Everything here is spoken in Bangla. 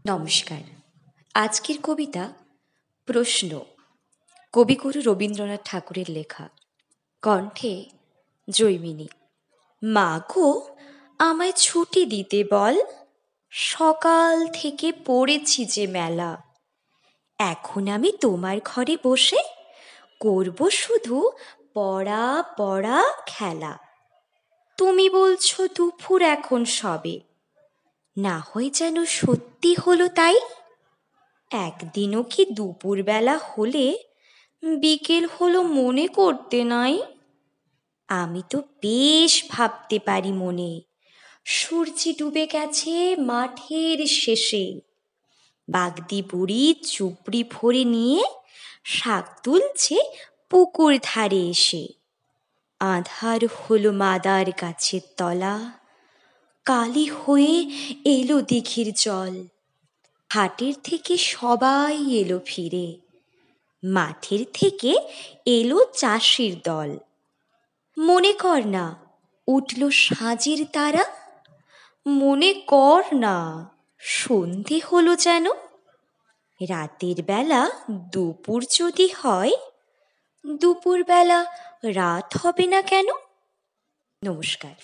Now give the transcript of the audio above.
নমস্কার। আজকের কবিতা প্রশ্ন, কবিগুরু রবীন্দ্রনাথ ঠাকুরের লেখা। কণ্ঠে জৈমিনী। মা গো, আমায় ছুটি দিতে বল, সকাল থেকে পড়েছি যে মেলা। এখন আমি তোমার ঘরে বসে করব শুধু পড়া পড়া খেলা। তুমি বলছো দুপুর এখন সবে, না হয় যেন সত্যি হলো তাই। একদিনও কি দুপুরবেলা হলে বিকেল হলো মনে করতে নাই? আমি তো বেশ ভাবতে পারি মনে, সূর্যি ডুবে গেছে মাঠের শেষে। বাগদি বুড়ি চুপড়ি ভরে নিয়ে শাক তুলছে পুকুর ধারে এসে। আঁধার হলো মাদার গাছের তলা, কালি হয়ে এলো দিঘির জল। হাটের থেকে সবাই এলো ফিরে, মাঠের থেকে এলো চাষির দল। মনে কর না উঠল সাঁঝের তারা, মনে কর না সন্ধে হলো যেন। রাতের বেলা দুপুর যদি হয়, দুপুর বেলা রাত হবে না কেন? নমস্কার।